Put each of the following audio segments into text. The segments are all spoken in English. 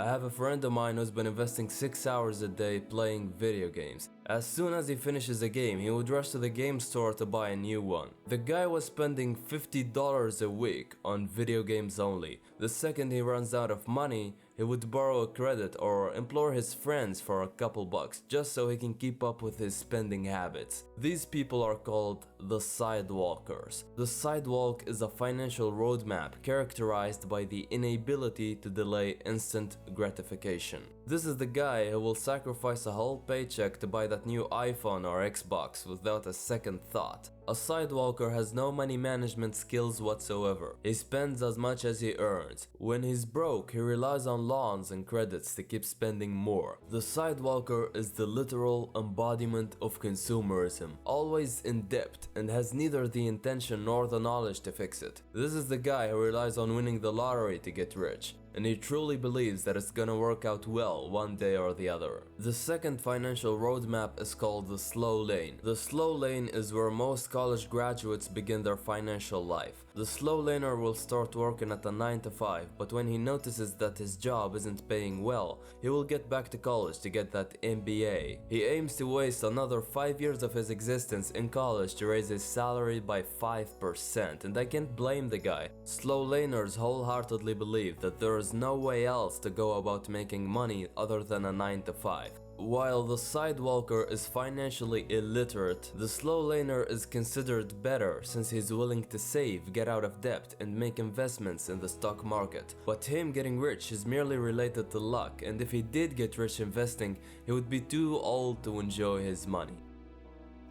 I have a friend of mine who's been investing 6 hours a day playing video games. As soon as he finishes a game, he would rush to the game store to buy a new one. The guy was spending $50 a week on video games only. The second he runs out of money, he would borrow a credit or implore his friends for a couple bucks just so he can keep up with his spending habits. These people are called the sidewalkers. The sidewalk is a financial roadmap characterized by the inability to delay instant gratification. This is the guy who will sacrifice a whole paycheck to buy that new iPhone or Xbox without a second thought. A sidewalker has no money management skills whatsoever. He spends as much as he earns. When he's broke, he relies on loans and credits to keep spending more. The sidewalker is the literal embodiment of consumerism, always in debt and has neither the intention nor the knowledge to fix it. This is the guy who relies on winning the lottery to get rich, and he truly believes that it's gonna work out well one day or the other. The second financial roadmap is called the slow lane. The slow lane is where most college graduates begin their financial life. The slow laner will start working at a 9 to 5, but when he notices that his job isn't paying well, he will get back to college to get that MBA. He aims to waste another 5 years of his existence in college to raise his salary by 5%, and I can't blame the guy. Slow laners wholeheartedly believe that there is no way else to go about making money other than a 9 to 5. While the sidewalker is financially illiterate, the slow laner is considered better since he's willing to save, get out of debt, and make investments in the stock market. But him getting rich is merely related to luck, and if he did get rich investing, he would be too old to enjoy his money.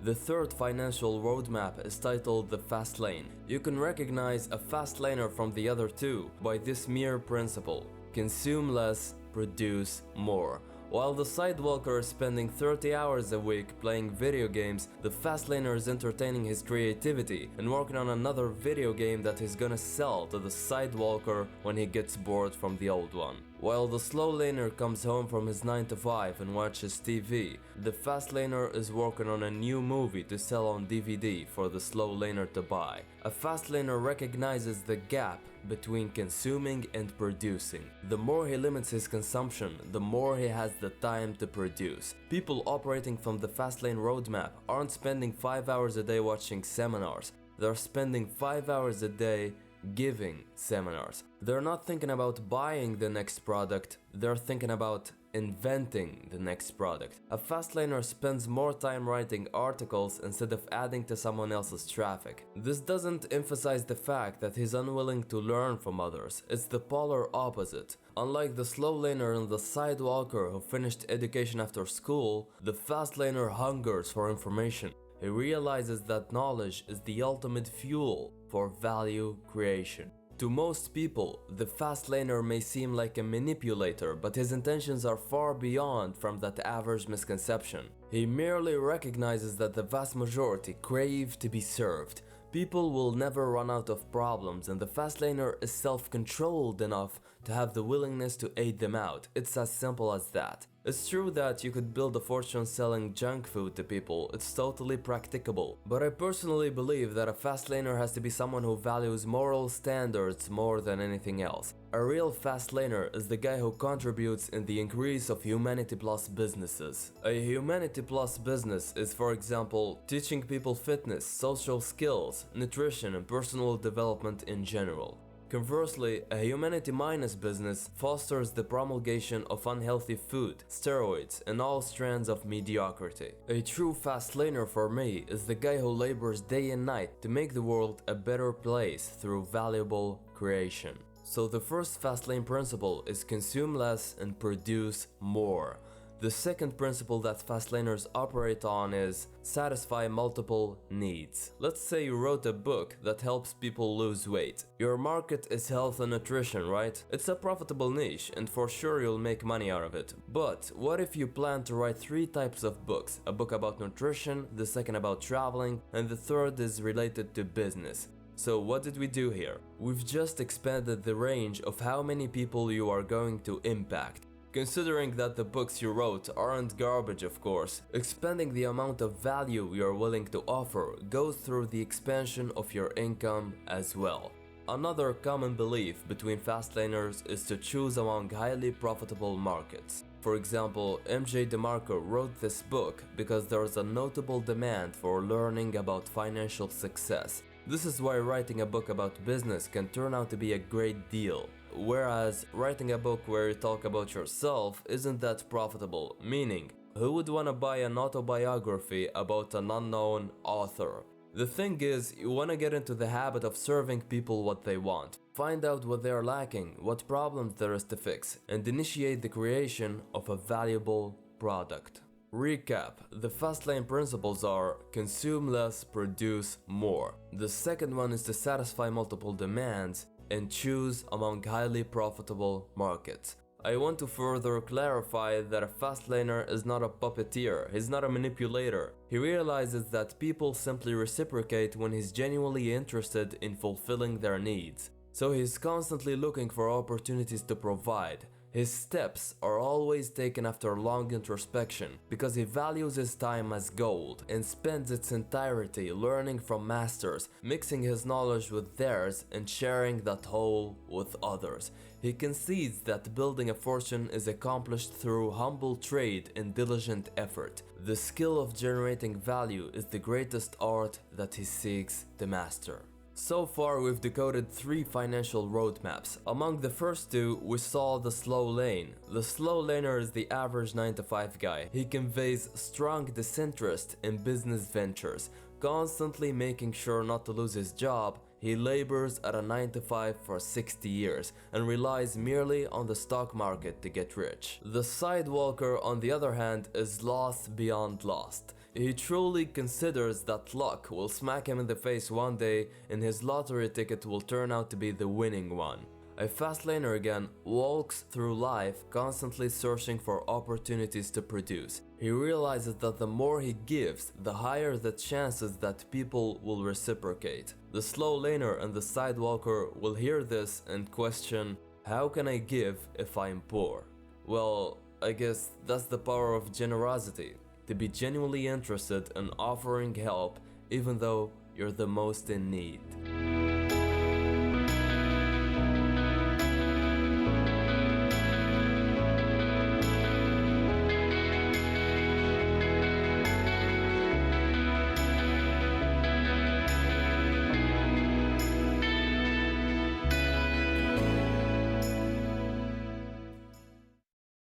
The third financial roadmap is titled the fast lane. You can recognize a fast laner from the other two by this mere principle: consume less, produce more. While the sidewalker is spending 30 hours a week playing video games, the fast laner is entertaining his creativity and working on another video game that he's gonna sell to the sidewalker when he gets bored from the old one. While the slow laner comes home from his 9 to 5 and watches TV, the fast laner is working on a new movie to sell on DVD for the slow laner to buy. A fast laner recognizes the gap between consuming and producing. The more he limits his consumption, the more he has the time to produce. People operating from the fast lane roadmap aren't spending 5 hours a day watching seminars. They're spending 5 hours a day giving seminars. They're not thinking about buying the next product, they're thinking about inventing the next product. A fast laner spends more time writing articles instead of adding to someone else's traffic. This doesn't emphasize the fact that he's unwilling to learn from others, it's the polar opposite. Unlike the slow laner and the sidewalker who finished education after school, the fast laner hungers for information. He realizes that knowledge is the ultimate fuel for value creation. To most people, the fast laner may seem like a manipulator, but his intentions are far beyond from that average misconception. He merely recognizes that the vast majority crave to be served. People will never run out of problems, and the fast laner is self-controlled enough to have the willingness to aid them out. It's as simple as that. It's true that you could build a fortune selling junk food to people, it's totally practicable. But I personally believe that a fast laner has to be someone who values moral standards more than anything else. A real fast laner is the guy who contributes in the increase of humanity plus businesses. A humanity plus business is, for example, teaching people fitness, social skills, nutrition, and personal development in general. Conversely, a humanity minus business fosters the promulgation of unhealthy food, steroids, and all strands of mediocrity. A true fast laner for me is the guy who labors day and night to make the world a better place through valuable creation. So the first fast lane principle is consume less and produce more. The second principle that fast laners operate on is satisfy multiple needs. Let's say you wrote a book that helps people lose weight. Your market is health and nutrition, right? It's a profitable niche and for sure you'll make money out of it. But what if you plan to write 3 types of books? A book about nutrition, the second about traveling, and the third is related to business. So what did we do here? We've just expanded the range of how many people you are going to impact. Considering that the books you wrote aren't garbage, of course, expanding the amount of value you're willing to offer goes through the expansion of your income as well. Another common belief between fastlaners is to choose among highly profitable markets. For example, MJ Demarco wrote this book because there is a notable demand for learning about financial success. This is why writing a book about business can turn out to be a great deal. Whereas writing a book where you talk about yourself isn't that profitable, meaning, who would want to buy an autobiography about an unknown author? The thing is, you want to get into the habit of serving people what they want. Find out what they are lacking, what problems there is to fix, and initiate the creation of a valuable product. Recap: the Fastlane principles are consume less, produce more. The second one is to satisfy multiple demands and choose among highly profitable markets. I want to further clarify that a fastlaner is not a puppeteer, he's not a manipulator. He realizes that people simply reciprocate when he's genuinely interested in fulfilling their needs. So he's constantly looking for opportunities to provide. His steps are always taken after long introspection because he values his time as gold and spends its entirety learning from masters, mixing his knowledge with theirs and sharing that whole with others. He concedes that building a fortune is accomplished through humble trade and diligent effort. The skill of generating value is the greatest art that he seeks to master. So far, we've decoded 3 financial roadmaps. Among the first 2, we saw the slow lane. The slow laner is the average 9-to-5 guy. He conveys strong disinterest in business ventures, constantly making sure not to lose his job. He labors at a 9-to-5 for 60 years and relies merely on the stock market to get rich. The sidewalker, on the other hand, is lost beyond lost. He truly considers that luck will smack him in the face one day and his lottery ticket will turn out to be the winning one. A fastlaner again walks through life constantly searching for opportunities to produce. He realizes that the more he gives, the higher the chances that people will reciprocate. The slow laner and the sidewalker will hear this and question, how can I give if I'm poor? Well, I guess that's the power of generosity. To be genuinely interested in offering help even though you're the most in need.